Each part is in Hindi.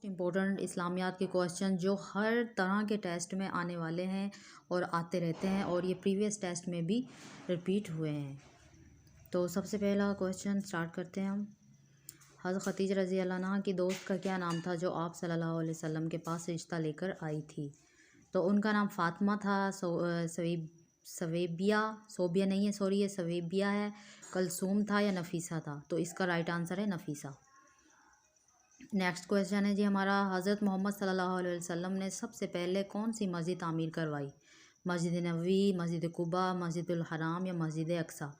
इम्पोर्टेंट इस्लामियात के क्वेश्चन जो हर तरह के टेस्ट में आने वाले हैं और आते रहते हैं और ये प्रीवियस टेस्ट में भी रिपीट हुए हैं। तो सबसे पहला क्वेश्चन स्टार्ट करते हैं हम। हज़रत खदीजा रज़ी अल्लाह अन्हा की दोस्त का क्या नाम था जो आप सल्लल्लाहु अलैहि वसल्लम के पास रिश्ता लेकर आई थी? तो उनका नाम फ़ातिमा था, सोबिया नहीं है, सॉरी, ये सवेबिया है, कलसूम था या नफीसा था? तो इसका राइट आंसर है नफीसा। नेक्स्ट क्वेश्चन है जी हमारा, हज़रत मोहम्मद सल्लल्लाहु अलैहि वसल्लम ने सबसे पहले कौन सी मस्जिद तामीर करवाई? मस्जिद नबवी, मस्जिद कुबा, मस्जिदुल हराम या मस्जिद अक्सा?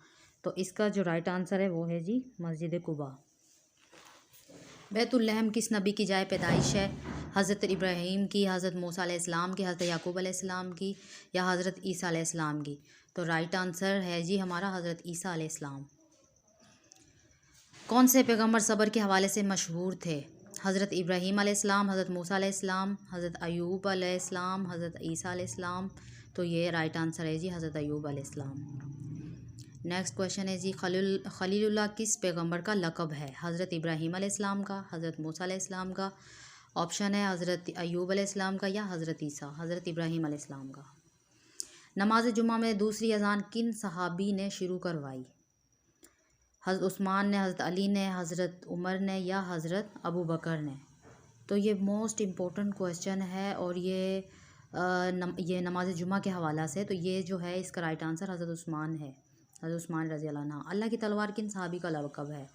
तो इसका जो राइट आंसर है वो है जी मस्जिद कुबा। बैतुल्लहम किस नबी की जाए पैदाइश है? हज़रत इब्राहीम की, हज़रत मूसा अलैहिस्सलाम की, हज़रत याकूब अलैहिस्सलाम की या हज़रत ईसा अलैहिस्सलाम की? तो राइट आंसर है जी हमारा हज़रत ईसा अलैहिस्सलाम। कौन से पैगम्बर सब्र के हवाले से मशहूर थे? हज़रत इब्राहीम अलैहिस्सलाम, हज़रत मूसा अलैहिस्सलाम, हज़रत अयूब अलैहिस्सलाम, हज़रत ईसा अलैहिस्सलाम? तो ये राइट आंसर है जी हज़रत अयूब अलैहिस्सलाम। नेक्स्ट क्वेश्चन है जी, खलीलुल्लाह किस पैगम्बर का लक़ब है? हज़रत इब्राहीम अलैहिस्सलाम का, हज़रत मूसा अलैहिस्सलाम का? ऑप्शन है हज़रत अयूब अलैहिस्सलाम का या हज़रत ईसा? हज़रत इब्राहीम अलैहिस्सलाम का। नमाज जुम्मा में दूसरी अज़ान किन सहाबी ने शुरू करवाई? हज़रत उस्मान ने, हज़रत अली ने, हज़रत उमर ने या हज़रत अबू बकर ने? तो ये मोस्ट इम्पोर्टेंट क्वेश्चन है और ये नमाज जुम्मा के हवाला से, तो ये जो है इसका राइट आंसर हज़रत उस्मान है, हज़रत उस्मान रज़ी अल्लाह अन्हु। अल्लाह की तलवार किन सहाबी का लक़ब है?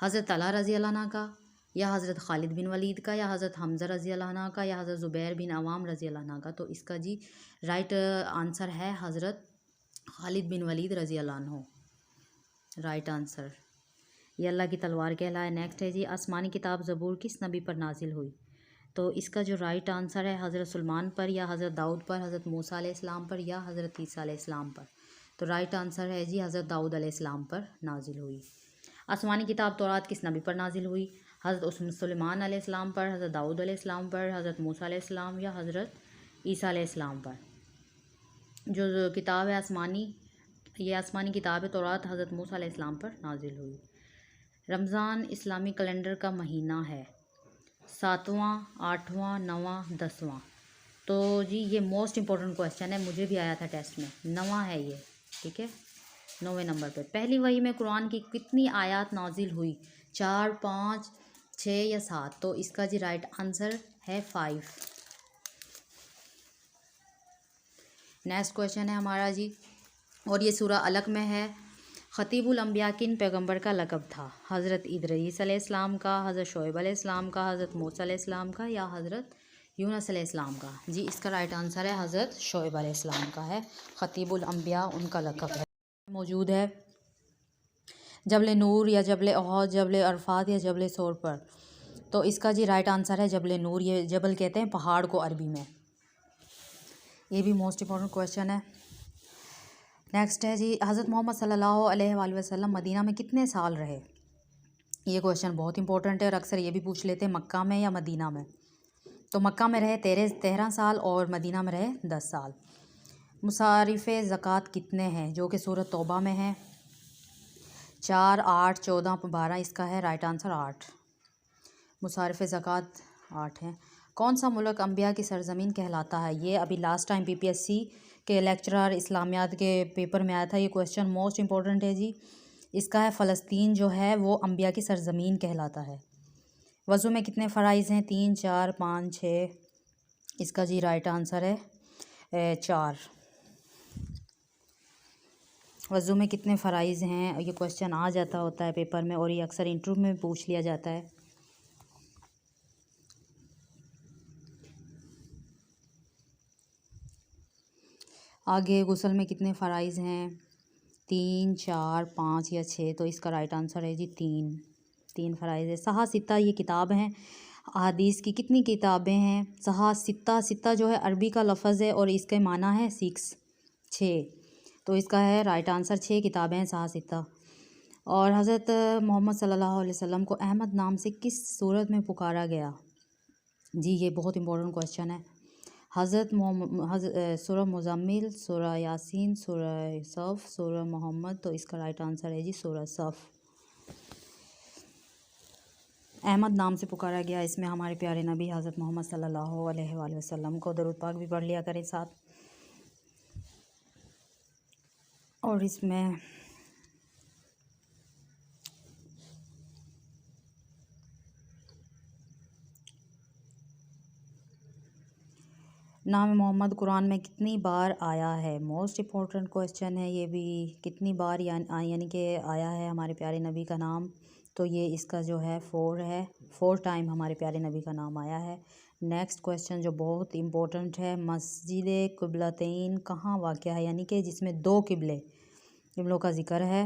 हज़रत तलहा रज़ी अल्लाह अन्हु का या हज़रत खालिद बिन वलीद का या हज़रत हमज़ा रज़ी अल्लाह अन्हु का या हज़रत ज़ुबैर बिन अवाम रज़ी अल्लाह अन्हु का? तो इसका जी राइट आंसर है हज़रत खालिद बिन वलीद रज़ी अल्लाह अन्हु, राइट आंसर। ये अल्लाह की तलवार कहलाए। नेक्स्ट है जी, आसमानी किताब ज़बूर किस नबी पर नाजिल हुई? तो इसका जो राइट आंसर है हज़रत सुलेमान पर या हज़रत दाऊद पर, हज़रत मूसा अलैहिस्सलाम पर या हज़रत ईसा अलैहिस्सलाम पर? तो राइट आंसर है जी हज़रत दाऊद अलैहिस्सलाम पर नाजिल हुई। आसमानी किताब तौरात किस नबी पर नाजिल हुई? हज़रत सुलेमान अलैहिस्सलाम पर, हज़रत दाऊद अलैहिस्सलाम पर, हज़रत मूसा अलैहिस्सलाम या हज़रत ईसा अलैहिस्सलाम पर? जो किताब है आसमानी, ये आसमानी किताब है तौरात, हज़रत मूसा अलैहिस्सलाम पर नाजिल हुई। रमज़ान इस्लामी कैलेंडर का महीना है 7वां, 8वां, 9वां, 10वां? तो जी ये मोस्ट इम्पोर्टेंट क्वेश्चन है, मुझे भी आया था टेस्ट में, 9वां है ये, ठीक है, 9वें नंबर पे। पहली वही में कुरान की कितनी आयत नाजिल हुई? 4, 5, 6 या 7? तो इसका जी राइट आंसर है 5। नेक्स्ट क्वेश्चन है हमारा जी, और ये सूरह अलक में है। ख़तीबुल अंबिया किन पैगंबर का लक़ब था? हज़रत इदरीस अलैहिस्सलाम का, हज़रत शोएब अलैहिस्सलाम का, हज़रत मूसा अलैहिस्सलाम का या हज़रत यूनुस अलैहिस्सलाम का? जी इसका राइट आंसर है हज़रत शोएब अलैहिस्सलाम का है ख़तीबुल अंबिया, उनका लक़ब है। मौजूद है जबल नूर या जबल ओहद, जबल अरफात या जबल सौर पर? तो इसका जी राइट आंसर है जबल नूर। ये जबल कहते हैं पहाड़ को अरबी में। ये भी मोस्ट इम्पोर्टेंट क्वेश्चन है। नेक्स्ट है जी, हज़रत मोहम्मद सल्लल्लाहु अलैहि वसल्लम मदीना में कितने साल रहे? ये क्वेश्चन बहुत इंपॉर्टेंट है और अक्सर ये भी पूछ लेते हैं मक्का में या मदीना में। तो मक्का में रहे 13 साल और मदीना में रहे 10 साल। मुसारिफ़ ज़कात कितने हैं? जो कि सूरत तौबा में है। 4, 8, 14, 12? इसका है राइट आंसर 8। मुसारिफ़ ज़कात 8 हैं। कौन सा मुल्क अंबिया की सरज़मीन कहलाता है? ये अभी लास्ट टाइम PPSC के लेक्चरर इस्लामियात के पेपर में आया था ये क्वेश्चन, मोस्ट इम्पोर्टेंट है जी। इसका है फ़लस्तीन जो है वो अंबिया की सरज़मीन कहलाता है। वज़ू में कितने फ़राइज़ हैं? 3, 4, 5, 6? इसका जी राइट आंसर है 4। वज़ू में कितने फ़राइज़ हैं? ये क्वेश्चन आ जाता होता है पेपर में और ये अक्सर इंटरव्यू में पूछ लिया जाता है। आगे गुस्ल में कितने फ़राइज़ हैं? 3, 4, 5 या 6? तो इसका राइट आंसर है जी 3 फ़राइज़ है। सहा सित्ता ये किताब हैं अहादीस की, कितनी किताबें हैं? सहा सित्ता जो है अरबी का लफ्ज़ है और इसके माना है 6। तो इसका है राइट आंसर 6 किताबें हैं सहा सित्ता। और हज़रत मोहम्मद सल्लल्लाहु अलैहि वसल्लम को अहमद नाम से किस सूरत में पुकारा गया? जी ये बहुत इंपॉर्टेंट क्वेश्चन है। सूरह मुज़म्मिल, सूरह यासीन, सूरह सफ़, सूरह मोहम्मद? तो इसका राइट आंसर है जी सूरह सफ़। अहमद नाम से पुकारा गया। इसमें हमारे प्यारे नबी हज़रत मोहम्मद सल्लल्लाहु अलैहि वसल्लम को दरूद पाक भी पढ़ लिया करें साथ। और इसमें नाम मोहम्मद कुरान में कितनी बार आया है? मोस्ट इम्पोर्टेंट क्वेश्चन है ये भी। कितनी बार यानी कि आया है हमारे प्यारे नबी का नाम? तो ये इसका जो है 4 है। 4 टाइम हमारे प्यारे नबी का नाम आया है। नेक्स्ट क्वेश्चन जो बहुत इम्पोर्टेंट है, मस्जिद क़िबलतैन कहाँ वाक़या है? यानी कि जिसमें 2 क़िबलों का ज़िक्र है।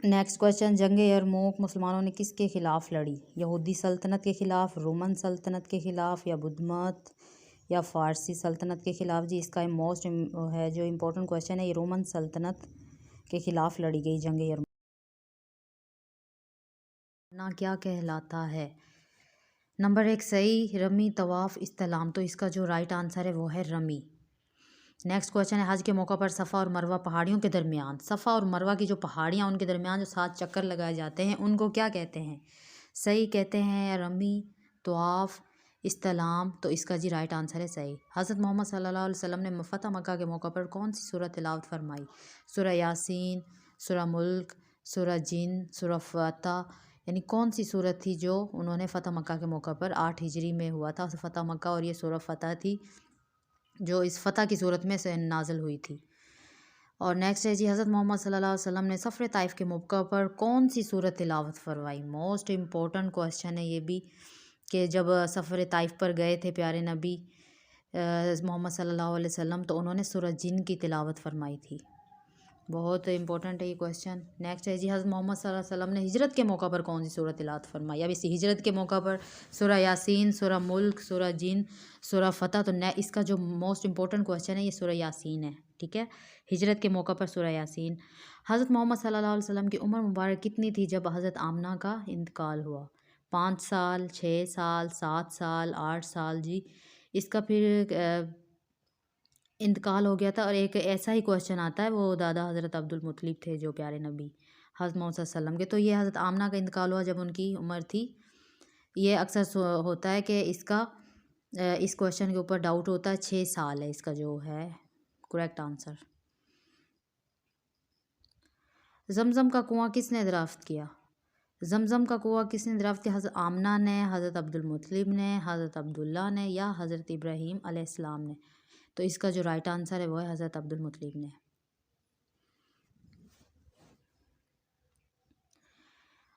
नेक्स्ट क्वेश्चन, जंग यरमूक मुसलमानों ने किसके ख़िलाफ़ लड़ी? यहूदी सल्तनत के ख़िलाफ़, रोमन सल्तनत के ख़िलाफ़, या बुद्ध मत या फ़ारसी सल्तनत के ख़िलाफ़? जी इसका मोस्ट है जो इम्पोर्टेंट क्वेश्चन है, ये रोमन सल्तनत के ख़िलाफ़ लड़ी गई जंग यरमूक। ना क्या कहलाता है? नंबर 1 सही, रमी तवाफ़ इस्तिलाम। तो इसका जो राइट आंसर है वो है रमी। नेक्स्ट क्वेश्चन है, हज के मौका पर सफ़ा और मरवा पहाड़ियों के दरमियान, सफ़ा और मरवा की जो पहाड़ियाँ उनके दरमियान जो 7 चक्कर लगाए जाते हैं उनको क्या कहते हैं? सही कहते हैं रमी, तवाफ़, इस्तिलाम। तो इसका जी राइट आंसर है सही। हज़रत मोहम्मद सल्लल्लाहु अलैहि वसल्लम ने फ़तह मक्का के मौका पर कौन सी सूरत तिलावत फरमाई? सूरह यासीन, सूरह मुल्क, सूरह जिन, सूरह फ़तह। यानी कौन सी सूरत थी जो उन्होंने फ़तह मक्का के मौका पर 8 हिजरी में हुआ था फ़तह मक्का, और ये सूरह फ़तह थी जो इस फ़तह की सूरत में से नाज़िल हुई थी। और नेक्स्ट है जी, हज़रत मोहम्मद सल्लल्लाहु अलैहि वसल्लम ने सफ़र ताइफ़ के मौका पर कौन सी सूरत तिलावत फरमाई? मोस्ट इम्पोर्टेंट क्वेश्चन है ये भी, कि जब सफ़र ताइफ़ पर गए थे प्यारे नबी मोहम्मद सल्लल्लाहु अलैहि वसल्लम, तो उन्होंने सूरह जिन की तिलावत फरमाई थी। बहुत इंपॉर्टेंट है ये क्वेश्चन। नेक्स्ट है जी, हज़रत मोहम्मद सल्लल्लाहु अलैहि वसल्लम ने हिजरत के मौका पर कौन सी सूरत तिलावत फरमाई? अब इस हिजरत के मौका पर सूरह यासीन, सूरह मुल्क, सूरह जिन, सूरह फ़तह। तो इसका जो मोस्ट इंपॉर्टेंट क्वेश्चन है ये सूरह यासीन है। ठीक है, हिजरत के मौका पर सूरह यासीन। हज़रत मोहम्मद सल्लल्लाहु अलैहि वसल्लम की उम्र मुबारक कितनी थी जब हज़रत आमना का इंतकाल हुआ? 5 साल, 6 साल, 7 साल, 8 साल? जी इसका फिर इंतकाल हो गया था। और एक ऐसा ही क्वेश्चन आता है, वो दादा हज़रत अब्दुल मुत्तलिब थे जो प्यारे नबी हज़रत मोहम्मद सल्लल्लाहु अलैहि वसल्लम के। तो ये हज़रत आमना का इंतकाल हुआ जब उनकी उम्र थी। ये अक्सर होता है कि इसका इस क्वेश्चन के ऊपर डाउट होता है। 6 साल है इसका जो है करेक्ट आंसर। जमज़म का कुआं किसने दरियाफ़्त किया? जमज़म का कुआं किसने दरियाफ़्त किया? हज़रत आमना ने, हज़रत अब्दुल मुत्तलिब ने, हज़रत अब्दुल्ला ने, या हज़रत इब्राहीम अलैहिस्सलाम ने? तो इसका जो राइट आंसर है वो है हज़रत अब्दुल मुत्तलिब ने।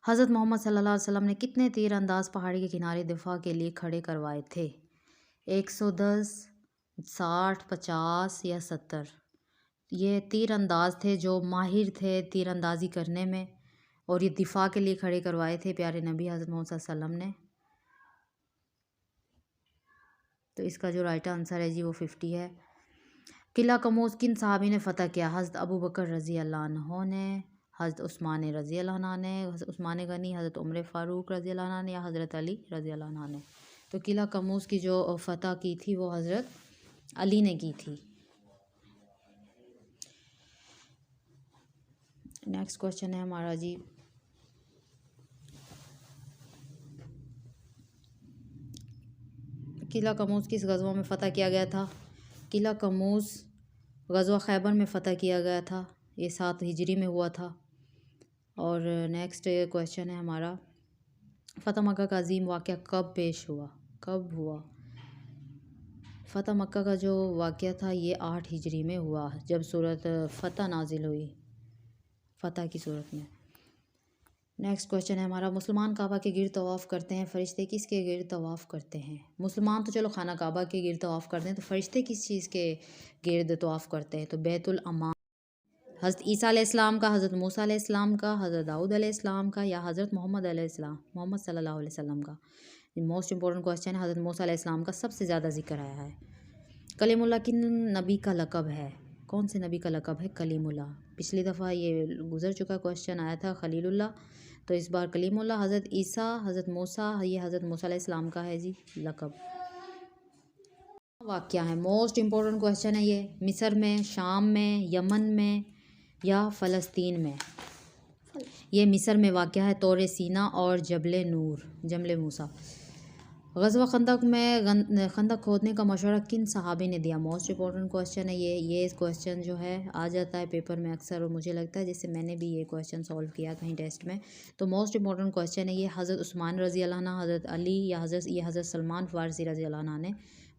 हज़रत मोहम्मद सल्लल्लाहु अलैहि वसल्लम ने कितने तीर अंदाज़ पहाड़ी के किनारे दिफा के लिए खड़े करवाए थे? 110, 60, 50 या 70? ये तीर अंदाज थे जो माहिर थे तीरंदाज़ी करने में, और ये दिफा के लिए खड़े करवाए थे प्यारे नबी हज़रत मोहम्मद सल्लल्लाहु अलैहि वसल्लम ने। तो इसका जो राइट आंसर है जी वो 50 है। किला कमोस किन सहाबी ने फ़तह किया? हज़रत अबू बकर रज़ी अल्लाह अन्हो ने, हज़रत उस्मान रज़ी अल्लाह अन्हु ने, हज़रत उस्मान गनी, हज़रत उमर फ़ारूक रज़ी अल्लाह अन्हु ने, या हज़रत अली रज़ी अल्लाह अन्हु ने? तो किला कमोस की जो फ़तह की थी वो हज़रत अली ने की थी। नेक्स्ट क्वेश्चन है हमारा जी, किला कमोस किस गज़वा में फ़तह किया गया था? किला कमोस गज़वा खैबर में फ़तह किया गया था। ये 7 हिजरी में हुआ था। और नेक्स्ट क्वेश्चन है हमारा, फ़तह मक्का का अजीम वाक़या कब पेश हुआ? कब हुआ? फ़तह मक्का का जो वाक़या था ये 8 हिजरी में हुआ, जब सूरत फ़तह नाजिल हुई फ़तह की सूरत में। नेक्स्ट क्वेश्चन है हमारा, मुसलमान काबा के गिर्द तवाफ़ करते हैं, फ़रिश्ते किसके गिर्द तवाफ़ करते हैं? मुसलमान तो चलो खाना काबा के गिर्द तवाफ़ करते हैं, तो फ़रिश्ते किस चीज़ के गिर्द तवाफ़ करते हैं? तो बैतुल अमान। हज़रत ईसा अलैहिस्सलाम का, हज़रत मूसा अलैहिस्सलाम का, हज़रत दाऊद अलैहिस्सलाम का, या हज़रत मोहम्मद सल्लल्लाहु अलैहि वसल्लम का? मोस्ट इंपॉर्टेंट क्वेश्चन है। हज़रत मूसा अलैहिस्सलाम का सबसे ज़्यादा जिक्र आया है। कलीमुल्लाह किन नबी का लक़ब है? कौन से नबी का लक़ब है कलीमुल्लाह? पिछली दफ़ा ये गुज़र चुका क्वेश्चन आया था खलीलुल्लाह, तो इस बार कलीमुल्लाह। हज़रत ईसा, हज़रत मूसा, ये हज़रत मूसा अलैहिस्सलाम का है जी लक़ब। वाक़या है, मोस्ट इम्पोर्टेंट क्वेश्चन है ये। मिस्र में, शाम में, यमन में, या फ़लस्तीन में? ये मिस्र में वाक़या है। तौर सीना और जबल नूर, जबल मूसा। ग़ज़वा खंदक में खंदक खोदने का मशवरा किन सहाबी ने दिया? मोस्ट इंपॉर्टेंट क्वेश्चन है ये क्वेश्चन जो है आ जाता है पेपर में अक्सर, और मुझे लगता है जैसे मैंने भी ये क्वेश्चन सॉल्व किया कहीं टेस्ट में। तो मोस्ट इंपॉर्टेंट क्वेश्चन है ये। हज़रत उस्मान रज़ी अल्लाह अन्हु, हज़रत अली या हज़रत सलमान फ़ारसी रज़ी अल्लाह अन्हु ने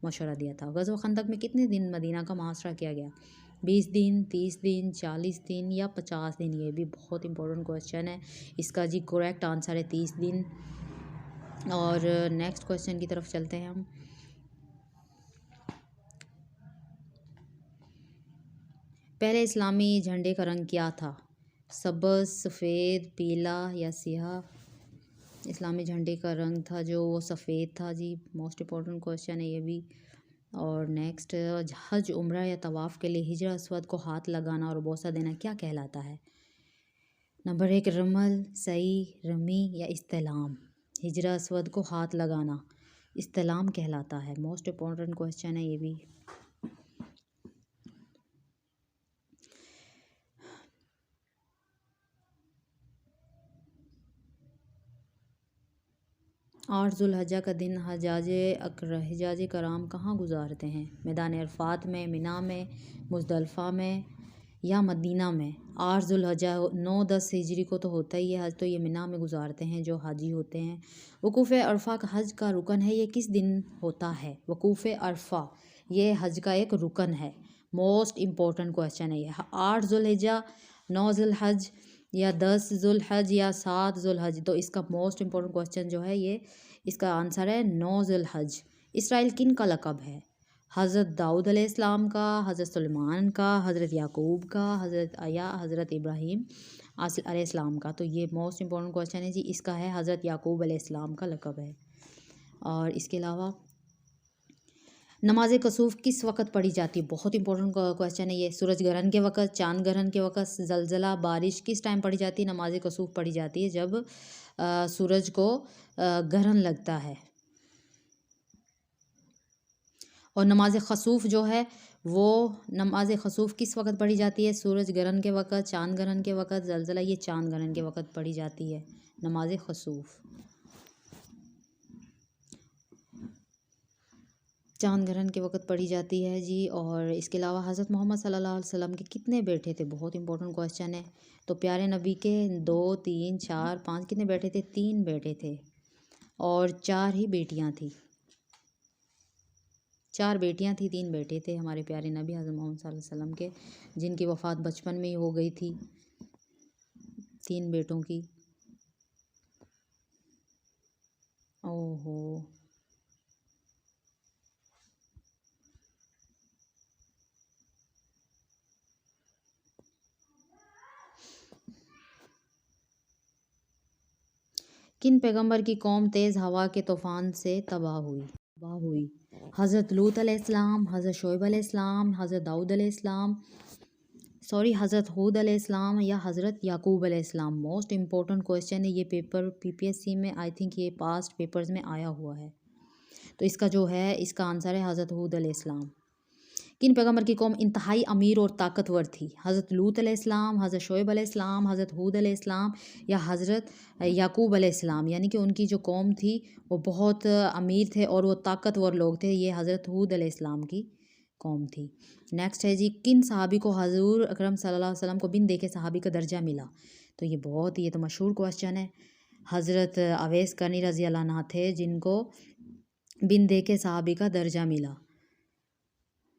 मशवरा दिया था। ग़ज़वा खंदक में कितने दिन मदीना का मुहासरा किया गया? 20 दिन, 30 दिन, 40 दिन या 50 दिन? ये भी बहुत इंपॉर्टेंट क्वेश्चन है। इसका जी करेक्ट आंसर है 30 दिन। और नेक्स्ट क्वेश्चन की तरफ चलते हैं हम। पहले इस्लामी झंडे का रंग क्या था? सब्ज़, सफ़ेद, पीला या सियाह? इस्लामी झंडे का रंग था जो वो सफ़ेद था जी। मोस्ट इंपॉर्टेंट क्वेश्चन है ये भी। और नेक्स्ट, हज, उम्रा या तवाफ़ के लिए हिजर अस्वद को हाथ लगाना और बोसा देना क्या कहलाता है? नंबर 1 रमल, सई, रमी या इस्तेलाम? हिजर अस्वद को हाथ लगाना इस्तेलाम कहलाता है। मोस्ट इंपॉर्टेंट क्वेश्चन है ये भी। आठ ज़ुल्हज्जा का दिन हिजाज कराम कहाँ गुजारते हैं? मैदान अरफात में, मिना में, मुज़दलिफ़ा में या मदीना में? 8 ज़ुल्हज्जा 9-10 हिजरी को तो होता ही है हज, तो ये मिना में गुजारते हैं जो हाजी होते हैं। वकूफ़ अरफ़ा का हज का रुकन है, ये किस दिन होता है? वकूफ़ अरफ़ा ये हज का एक रुकन है। मोस्ट इम्पोर्टेंट क्वेश्चन है ये। 8 ज़ुल्हज्जा, 9 ज़ुल्हज या 10 ज़ुल्हज या 7 ज़ुल्हज? तो इसका मोस्ट इम्पोर्टेंट क्वेश्चन जो है ये, इसका आंसर है 9 ज़ुल्हज। इसराइल किन का लक़ब है? हज़रत दाऊद अलैहिस्सलाम का, हज़रत सुलेमान का, हज़रत याकूब का, हज़रत इब्राहीम अलैहिस्सलाम का? तो ये मोस्ट इम्पोर्टेंट क्वेश्चन है जी। इसका है हज़रत याकूब अलैहिस्सलाम का लक़ब है। और इसके अलावा नमाज कसूफ़ किस वक़्त पढ़ी जाती है? बहुत इंपॉर्टेंट क्वेश्चन है ये। सूरज ग्रहण के वक़्त, चाँद ग्रहण के वक़्त, ज़लज़ला, बारिश, किस टाइम पढ़ी जाती है? नमाज कसूफ़ पढ़ी जाती है जब सूरज को ग्रहण लगता है। और नमाज खसूफ़ जो है वो नमाज खसूफ़ किस वक़्त पढ़ी जाती है? सूरज ग्रहण के वक़्त, चाँद ग्रहण के वक़्त, ज़लज़ला ये चाँद ग्रहण के वक़्त पढ़ी जाती है नमाज खसूफ़। चाँद ग्रहण के वक़्त पढ़ी जाती है जी। और इसके अलावा हज़रत मोहम्मद सल्लल्लाहु अलैहि वसल्लम के कितने बेटे थे? बहुत इंपॉर्टेंट क्वेश्चन है। तो प्यारे नबी के 2, 3, 4, 5 कितने बेटे थे? 3 बेटे थे और 4 ही बेटियां थी। 4 बेटियां थी, 3 बेटे थे हमारे प्यारे नबी हज़रत मोहम्मद सल्लल्लाहु अलैहि वसल्लम के, जिनकी वफ़ात बचपन में ही हो गई थी 3 बेटों की। ओहो। किन पैगंबर की कौम तेज़ हवा के तूफ़ान से तबाह हुई? हज़रत लूत अलैहिस्सलाम, हज़रत शोएब अलैहिस्सलाम, हज़रत दाऊद अलैहिस्सलाम, हज़रत हूद अलैहिस्सलाम या हज़रत याकूब अलैहिस्सलाम? मोस्ट इंपॉर्टेंट क्वेश्चन है ये। पेपर पीपीएससी में आई थिंक ये पास्ट पेपर्स में आया हुआ है। तो इसका जो है इसका आंसर है हज़रत हूद अलैहिस्सलाम। किन पैगंबर की कौम इंतहाई अमीर और ताकतवर थी? हज़रत लूत अलैहिस्सलाम, हज़रत शोएब अलैहिस्सलाम, हज़रत हूद अलैहिस्सलाम या हज़रत याकूब अलैहिस्सलाम? यानी कि उनकी जो कौम थी वो बहुत अमीर थे और वो ताकतवर लोग थे। ये हज़रत हूद अलैहिस्सलाम की कौम थी। नेक्स्ट है जी, किन सहाबी को हज़ूर अकरम सल्लल्लाहु अलैहि वसल्लम को बिन देखे सहाबी का दर्जा मिला? तो ये तो मशहूर क्वेश्चन है। हज़रत अवैस करनी रज़ी अल्लाह अन्हु थे जिनको बिन देखे सहाबी का दर्जा मिला।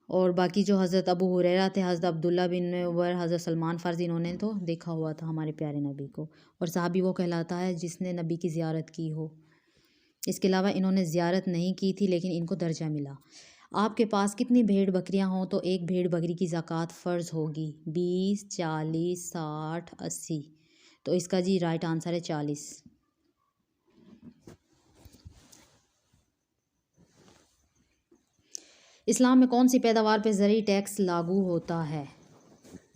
और बाकी जो हज़रत अबू हुरैरा थे, हज़रत अब्दुल्ला बिन उमर, हज़रत सलमान फ़ारसी, इन्होंने तो देखा हुआ था हमारे प्यारे नबी को। और सहाबी वो कहलाता है जिसने नबी की ज़ियारत की हो। इसके अलावा इन्होंने ज़ियारत नहीं की थी लेकिन इनको दर्जा मिला। आपके पास कितनी भेड़ बकरियां हों तो एक भेड़ बकरी की ज़कात फ़र्ज़ होगी? 20, 40, 60, 80? तो इसका जी राइट आंसर है 40। इस्लाम में कौन सी पैदावार पे ज़रूरी टैक्स लागू होता है?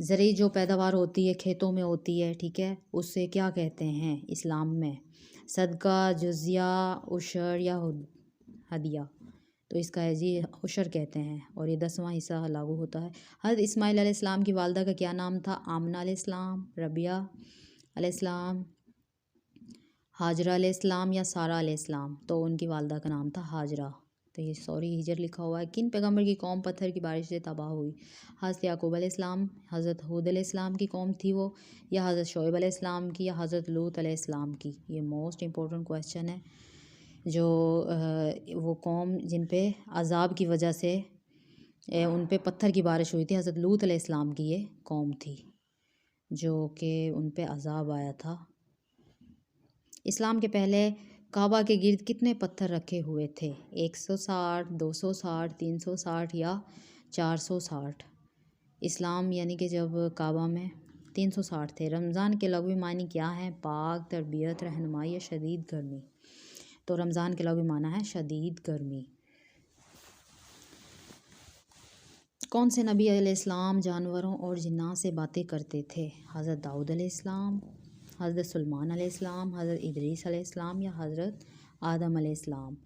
ज़रूरी जो पैदावार होती है खेतों में होती है, ठीक है, उससे क्या कहते हैं इस्लाम में? सदका, जुज़िया, उशर या हदिया? तो इसका है जी उशर कहते हैं और ये 10वां हिस्सा लागू होता है। हज़रत इस्माईल अलैहिस्सलाम की वालदा का क्या नाम था? आमना अलैहिस्सलाम, रबिया अलैहिस्सलाम, हाजरा अलैहिस्सलाम या सारा अलैहिस्सलाम? तो उनकी वालदा का नाम था हाजरा। तो ये सॉरी हिजर लिखा हुआ है। किन पैगम्बर की कौम पत्थर की बारिश से तबाह हुई? हज़रत याकूब अलैहिस्सलाम, हज़रत हूद अलैहिस्सलाम की कौम थी वो, या हज़रत शोएब अलैहिस्सलाम की, या हज़रत लूत अलैहिस्सलाम की? ये मोस्ट इंपॉर्टेंट क्वेश्चन है। जो वो कौम जिन पे अज़ाब की वजह से उन पे पत्थर की बारिश हुई थी, हज़रत लूत अलैहिस्सलाम की ये कौम थी, जो कि उन पे अज़ाब आया था। इस्लाम के पहले काबा के गिर्द कितने पत्थर रखे हुए थे? 160, 260, 360 या 460? इस्लाम यानी कि जब काबा में 360 थे। रमज़ान के लघवी मानी क्या है? पाक, तरबियत, रहनुमाई या शदीद गर्मी? तो रमज़ान के लघवी माना है शदीद गर्मी। कौन से नबी अलैहिस्सलाम जानवरों और जिन्नात से बातें करते थे? हज़रत दाऊद अलैहिस्सलाम, हज़रत सुलेमान अलैहिस्सलाम, हज़रत इदरीस अलैहिस्सलाम या हज़रत आदम अलैहिस्सलाम?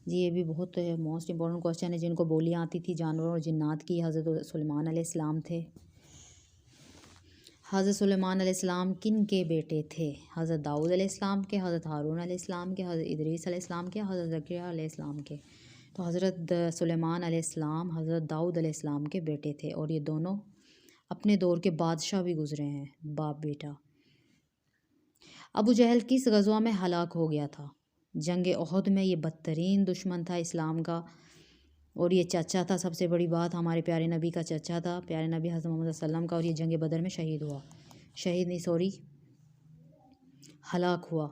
जी ये भी बहुत मोस्ट इंपॉर्टेंट क्वेश्चन है। जिनको बोलियाँ आती थी जानवरों और जिन्नात की, हज़रत सुलेमान अलैहिस्सलाम थे। हज़रत सुलेमान अलैहिस्सलाम किन के बेटे थे? हज़रत दाऊद अलैहिस्सलाम के, हज़रत हारून अलैहिस्सलाम के, हज़रत इदरीस अलैहिस्सलाम के, हज़रत ज़करिया अलैहिस्सलाम के? तो हज़रत सुलेमान अलैहिस्सलाम हज़रत दाऊद अलैहिस्सलाम के बेटे थे, और ये दोनों अपने दौर के बादशाह भी गुजरे हैं, बाप बेटा। अबू जहल किस गज़वा में हलाक हो गया था? जंग ओहद में। ये बदतरीन दुश्मन था इस्लाम का, और ये चाचा था। सबसे बड़ी बात, हमारे प्यारे नबी का चाचा था, प्यारे नबी हज़रत मोहम्मद सल्लल्लाहु अलैहि वसल्लम का, और ये जंग बदर में शहीद हुआ। शहीद नहीं सॉरी, हलाक हुआ।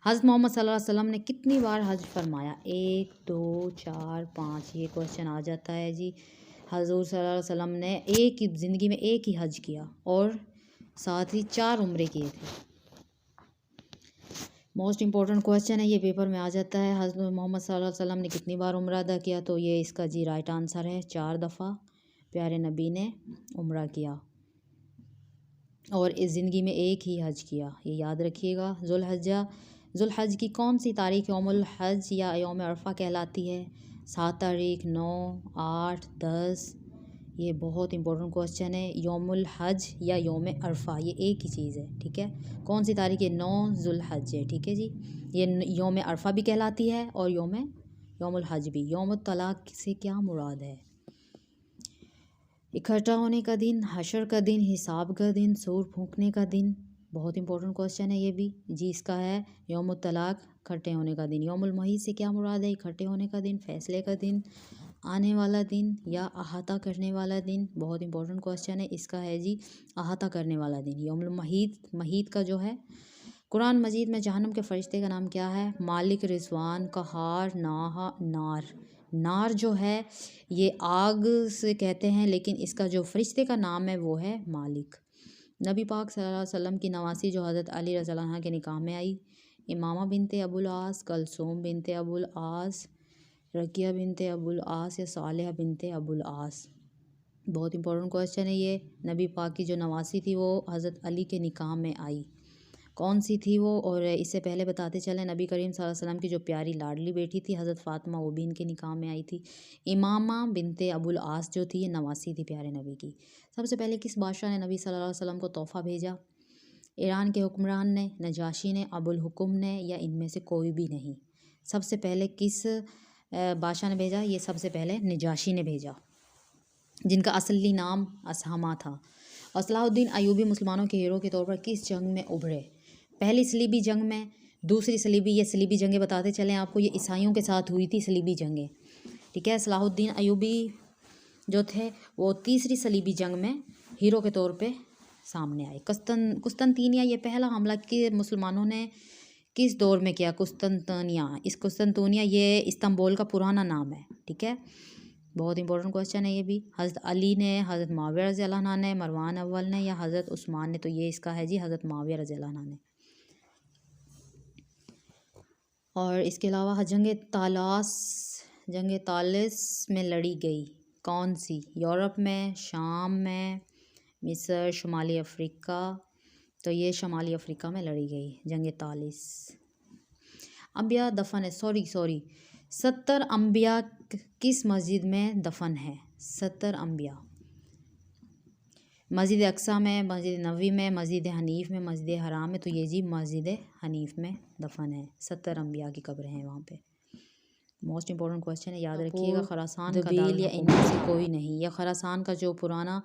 हज़रत मोहम्मद सल्लल्लाहु अलैहि वसल्लम ने कितनी बार हज फरमाया? 1, 2, 4, 5? ये क्वेश्चन आ जाता है जी। हज़ूर सल्लल्लाहु अलैहि वसल्लम ने एक ही ज़िंदगी में एक ही हज किया, और साथ ही 4 उम्रे किए थे। मोस्ट इंपॉर्टेंट क्वेश्चन है, ये पेपर में आ जाता है। हज़रत मोहम्मद सल्लल्लाहु अलैहि वसल्लम ने कितनी बार उम्रा अदा किया? तो ये इसका जी राइट आंसर है 4 दफ़ा प्यारे नबी ने उम्रा किया, और इस ज़िंदगी में एक ही हज किया, ये याद रखिएगा। ज़ुल्हज की कौन सी तारीख यौमुल हज या यौम अरफा कहलाती है? 7 तारीख, 9, 8, 10? ये बहुत इंपॉर्टेंट क्वेश्चन है। यौमुल हज या यौम अरफा ये एक ही चीज़ है, ठीक है। कौन सी तारीख है? 9 ज़ुल्हज है, ठीक है जी। ये यौम अरफा भी कहलाती है, और यौमुल हज भी। यौम तलाक से क्या मुराद है? इकट्ठा होने का दिन, हशर का दिन, हिसाब का दिन, सूर फूंकने का दिन? बहुत इंपॉर्टेंट क्वेश्चन है ये भी जी। इसका है यौम तलाक, इकट्ठे होने का दिन। यौमुल महीद से क्या मुराद है? इकट्ठे होने का दिन, फैसले का दिन, आने वाला दिन, या अहाता करने वाला दिन? बहुत इंपॉर्टेंट क्वेश्चन है। इसका है जी अहाता करने वाला दिन, यौमुल महीद। महीद का जो है, कुरान मजीद में जहन्नम के फरिश्ते का नाम क्या है? मालिक, रिजवान, कहार, नार। नार जो है ये आग से कहते हैं, लेकिन इसका जो फरिश्ते का नाम है वो है मालिक। नबी पाक सल्लल्लाहु अलैहि वसल्लम की नवासी जो हज़रत अली रज़ियल्लाहु अन्हा के निकाह में आई? इमामा बिनते अबुल आस, कलसूम बिनते अबुल आस, रकिया बिनते अबुल आस, या सालेहा बिनते अबुल आस? बहुत इंपॉर्टेंट क्वेश्चन है ये। नबी पाक की जो नवासी थी वो हज़रत अली के निकाह में आई। कौन सी थी वो? और इससे पहले बताते चलें, नबी करीम सल्लल्लाहु अलैहि वसल्लम की जो प्यारी लाडली बेटी थी हज़रत फ़ातिमा, वो भी इनके निकाह में आई थी। इमामा बिनते अबुल आस जो थी, ये नवासी थी प्यारे नबी की। सबसे पहले किस बादशाह ने नबी सल्लल्लाहु अलैहि वसल्लम को तोहफ़ा भेजा? ईरान के हुक्मरान ने, नजाशी ने, अबुल हुकुम ने, या इनमें से कोई भी नहीं? सबसे पहले किस बादशाह ने भेजा? ये सबसे पहले नजाशी ने भेजा, जिनका असली नाम असहमा था। और सलाहुद्दीन अयूबी मुसलमानों के हीरो के तौर पर किस जंग में उभरे? पहली सलीबी जंग में, दूसरी सलीबी, ये सलीबी जंगें बताते चलें आपको, ये ईसाइयों के साथ हुई थी सलीबी जंगें, ठीक है। सलाहुद्दीन अयूबी जो थे वो तीसरी सलीबी जंग में हीरो के तौर पे सामने आए। कुस्तनतीनिया, ये पहला हमला कि मुसलमानों ने किस दौर में किया? कुस्तनतूनिया ये इस्तांबुल का पुराना नाम है, ठीक है। बहुत इंपॉर्टेंट क्वेश्चन है ये भी। हज़रत अली ने, हज़रत मुआविया रज़ियल्लाहु अन्हु ने, मरवान अव्वल ने, या हज़रत उस्मान ने? तो ये इसका है जी हज़रत मुआविया रज़ियल्लाहु अन्हु ने। और इसके अलावा जंग तालिस में लड़ी गई कौन सी? यूरोप में, शाम में, मिस्र, शुमाली अफ्रीका? तो ये शुमाली अफ्रीका में लड़ी गई जंग तालिस। अम्बिया दफन है, सॉरी 70 अम्बिया किस मस्जिद में दफन है? 70 अम्बिया मस्जिद अक्सा में, मस्जिद नबवी में, मस्जिद हनीफ़ में, मस्जिद हराम में। तो ये जी मस्जिद हनीफ़ में दफन है। 70 अम्बिया की कब्र हैं वहाँ पे। मोस्ट इंपॉर्टेंट क्वेश्चन है, याद रखिएगा। खरासान का दारुल या इनमें से कोई नहीं। या खरासान का जो पुराना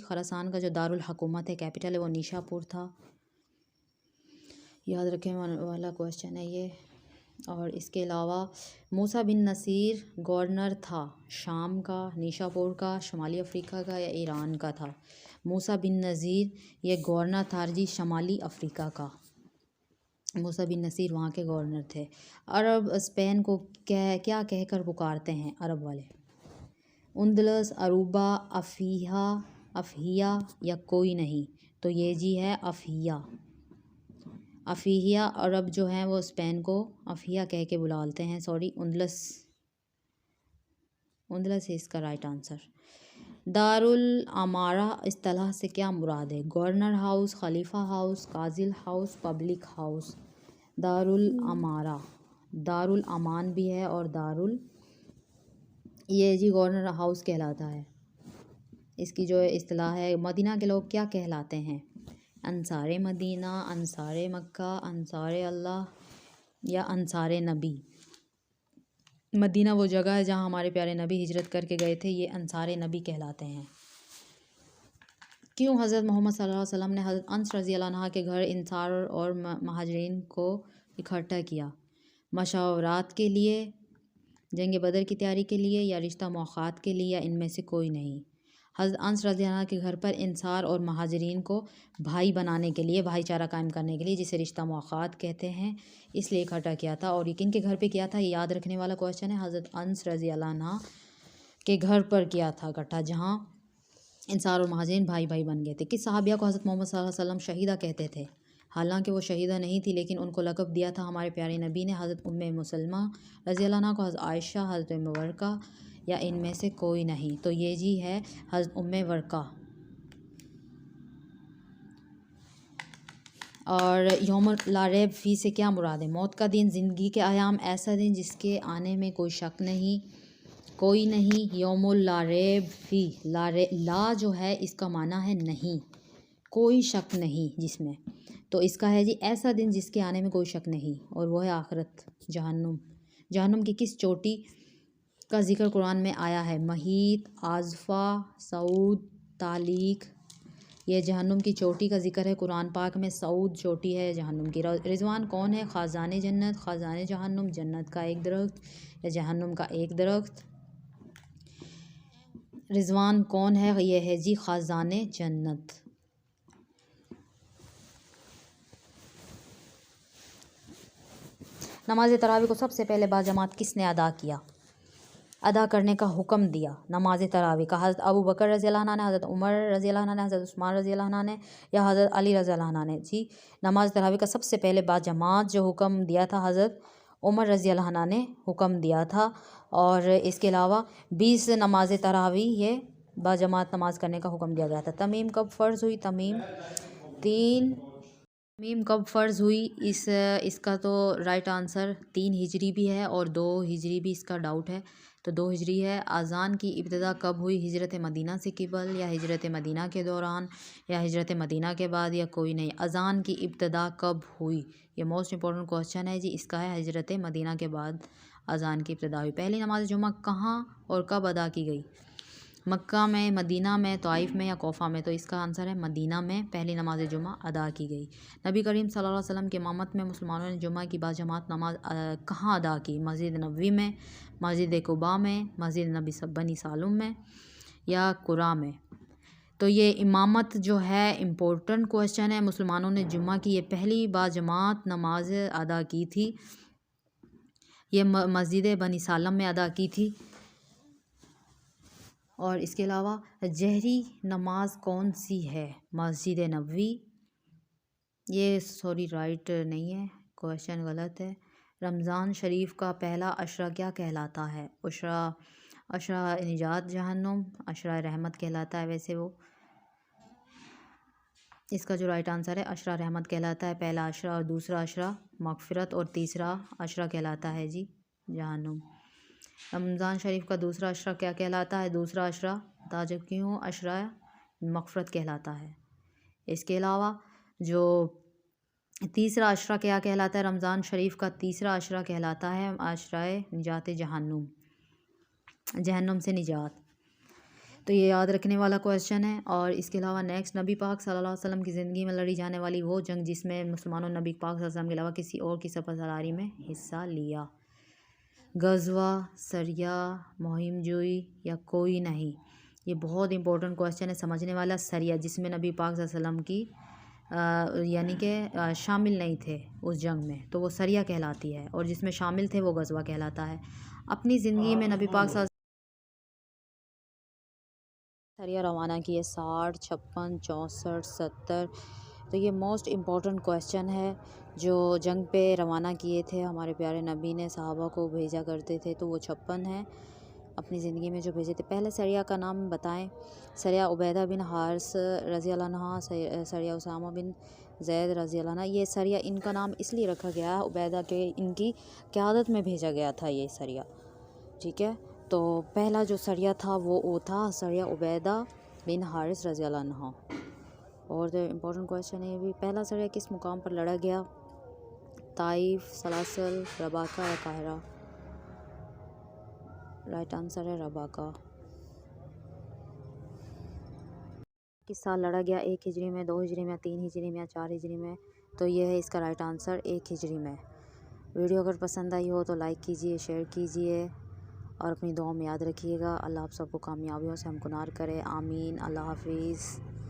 खरासान का जो दारुल हुकूमत है, कैपिटल है, वो निशापुर था। याद रखने वाला क्वेश्चन है ये। और इसके अलावा मूसा बिन नसीर गवर्नर था शाम का, निशापुर का, शुमाली अफ्रीका का या ईरान का था। मूसा बिन नज़ीर ये गवर्नर था जी शुमाली अफ्रीका का। मूसा बिन नसीर वहाँ के गवर्नर थे। अरब स्पेन को क्या कहकर पुकारते हैं अरब वाले? उंदलस, अरूबा, अफिया या कोई नहीं। तो ये जी है अफिया। अफिया अरब जो हैं वो स्पेन को अफिया कह के बुलाते हैं। उंदलस है इसका राइट आंसर। दारुल अमारा इस्तिलाह से क्या मुराद है? गवर्नर हाउस, खलीफा हाउस, काजिल हाउस, पब्लिक हाउस। दारुल अमारा, दारुल अमान भी है और दारुल ये जी गवर्नर हाउस कहलाता है। इसकी जो इस्तिलाह है, मदीना के लोग क्या कहलाते हैं? अंसारे मदीना, अंसारे मक्का, अंसारे अल्लाह या अंसारे नबी। मदीना वो जगह है जहाँ हमारे प्यारे नबी हिजरत करके गए थे, ये अंसारे नबी कहलाते हैं। क्यों हज़रत मोहम्मद सल्लल्लाहु अलैहि वसल्लम ने हज़रत अनस रज़ी अल्लाह अन्हा के घर इंसार और महाजरीन को इकट्ठा किया? मशावरात के लिए, जंग बदर की तैयारी के लिए या रिश्ता मुआख़ात के लिए या इनमें से कोई नहीं। हज़रत अनस रज़ी अल्लाह के घर पर इंसार और महाजरीन को भाई बनाने के लिए, भाईचारा कायम करने के लिए, जिसे रिश्ता मुआख़ात कहते हैं, इसलिए इकट्ठा किया था। और किन के घर पे किया था? ये याद रखने वाला क्वेश्चन है। हज़रत अनस रज़ी अल्लाह अन्हा के घर पर किया था इकट्ठा, जहाँ इंसार और महाजरीन भाई भाई बन गए थे। किस सहाबिया को हज़रत मोहम्मद सल्लल्लाहु अलैहि वसल्लम शहीदा कहते थे? हालांकि वो शहीदा नहीं थी, लेकिन उनको लक़ब दिया था हमारे प्यारे नबी ने। हज़रत उम्मे मुसलमा रज़ी अल्लाह अन्हा को, हज़रत आयशा, हज़रत उम्मे वर्का या इनमें से कोई नहीं। तो ये जी है हज़रत उम्मे वर्का। और यौम ला रैब फ़ी से क्या मुराद है? मौत का दिन, ज़िंदगी के आयाम, ऐसा दिन जिसके आने में कोई शक नहीं, कोई नहीं। यौमुल ला रैब फ़ी, ला जो है इसका माना है नहीं, कोई शक नहीं जिसमें। तो इसका है जी ऐसा दिन जिसके आने में कोई शक नहीं, और वो है आखिरत, जहन्नुम। जहन्नुम की किस चोटी का जिक्र कुरान में आया है? महीत, आज़फ़ा, सऊद, तालीक। ये जहन्नुम की चोटी का जिक्र है कुरान पाक में। सऊद चोटी है जहन्नुम की। रिजवान कौन है? ख़ाज़ाने जन्नत, ख़ाज़ाने जहन्नुम, जन्नत का एक दरख्त या जहन्नुम का एक दरख्त। रिजवान कौन है? ये है जी ख़ाज़ाने जन्नत। नमाज तरावी को सबसे पहले बाजमात किसने अदा करने का हुक्म दिया? नमाज तरावी का हज़रत अबू बकर रज़ी अल्लाह अन्हु ने, हज़रत उमर रज़ी अल्लाह अन्हु ने, हज़रत उस्मान रज़ी अल्लाह अन्हु ने या हज़रत अली रज़ी अल्लाह अन्हु ने? जी, नमाज तरावी का सबसे पहले बाजमात जो हुक्म दिया था, हज़रत उमर रज़ी अल्लाह अन्हु ने हुक्म दिया था। और इसके अलावा 20 नमाज तरावी ये बाजमात नमाज करने का हुक्म दिया गया था। तमीम कब फ़र्ज़ हुई? तमीम कब फ़र्ज़ हुई? इसका तो राइट आंसर 3 हिजरी भी है और 2 हिजरी भी, इसका डाउट है, तो 2 हिजरी है। अज़ान की इब्तिदा कब हुई? हिजरत मदीना से क़िबल या हिजरत मदीना के दौरान या हिजरत मदीना के बाद या कोई नहीं। अज़ान की इब्तिदा कब हुई? ये मोस्ट इंपॉर्टेंट क्वेश्चन है जी। इसका है हिजरत मदीना के बाद अज़ान की इब्तिदा हुई। पहली नमाज जुमा कहाँ और कब अदा की गई? मक्का में, मदीना में, तवाइफ़ में या कोफा में? तो इसका आंसर है मदीना में पहली नमाज जुमा अदा की गई। नबी करीम सल्लल्लाहु अलैहि वसल्लम की इमामत में मुसलमानों ने जुमा की बाजमात नमाज कहाँ अदा की? मस्जिद नबवी में, मस्जिद कुबा में, मस्जिद नबी बनी सालुम में या कुरा में? तो ये इमामत जो है इम्पोर्टेंट क्वेश्चन है। मुसलमानों ने जुमा की ये पहली बाजमात नमाज अदा की थी, ये मस्जिद बनी सालम में अदा की थी। और इसके अलावा जहरी नमाज कौन सी है? मस्जिद नबवी, ये राइट नहीं है, क्वेश्चन गलत है। रमज़ान शरीफ का पहला अशरा क्या कहलाता है? अशरा निजात जहन्नुम, अशरा रहमत कहलाता है वैसे वो। इसका जो राइट आंसर है अशरा रहमत कहलाता है पहला अशरा, और दूसरा अशरा मगफ़िरत और तीसरा अशरा कहलाता है जी जहन्नुम। रमज़ान शरीफ का दूसरा अशरा क्या कहलाता है? दूसरा अशरा ताजकी हूँ अशरा मग़फ़िरत कहलाता है। इसके अलावा जो तीसरा अशरा क्या कहलाता है? रमज़ान शरीफ का तीसरा अशरा कहलाता है अशरा निजात जहन्नुम, जहन्नुम से निजात। तो ये याद रखने वाला क्वेश्चन है। और इसके अलावा नेक्स्ट, नबी पाक सल्लल्लाहु अलैहि वसल्लम की ज़िंदगी में लड़ी जाने वाली वो जंग जिसमें मुसलमानों ने नबी पाक सल्लल्लाहु अलैहि वसल्लम के अलावा किसी और की सफ़रसलारी में हिस्सा लिया। गज़वा, सरिया, मुहिम जोई या कोई नहीं। ये बहुत इंपॉर्टेंट क्वेश्चन है, समझने वाला। सरिया, जिसमें नबी पाक सल्लल्लाहु अलैहि वसल्लम की यानी कि शामिल नहीं थे उस जंग में, तो वो सरिया कहलाती है। और जिसमें शामिल थे वो गज़वा कहलाता है। अपनी ज़िंदगी में नबी पाक सरिया रवाना किए 60, 56, 64, 70। तो ये मोस्ट इम्पॉर्टेंट क्वेश्चन है जो जंग पे रवाना किए थे हमारे प्यारे नबी ने, सहाबा को भेजा करते थे। तो वो 56 हैं अपनी ज़िंदगी में जो भेजे थे। पहले सरिया का नाम बताएं। सरिया उबैदा बिन हारिस रज़ी अल्लाह अन्हु, सरिया उसामा बिन ज़ैद रज़ी अल्लाह अन्हु। ये सरिया इनका नाम इसलिए रखा गया है, उबैदा के इनकी क़यादत में भेजा गया था ये सरिया, ठीक है। तो पहला जो सरिया था वो था सरिया उबैदा बिन हारिस रज़ी अल्लाह अन्हु। और जो इम्पोर्टेंट क्वेश्चन है भी, पहला सरिया किस मुकाम पर लड़ा गया? ताइफ, सलासल, रबाका या काहिरा? राइट आंसर है रबाका। किस साल लड़ा गया? 1 हिजरी में, 2 हिजरी में, 3 हिजरी में या 4 हिजरी में? तो ये है इसका राइट आंसर 1 हिजरी में। वीडियो अगर पसंद आई हो तो लाइक कीजिए, शेयर कीजिए और अपनी दुआ में याद रखिएगा। अल्लाह आप सबको कामयाबियों से हमकुनार करे, आमीन। अल्लाह हाफिज़।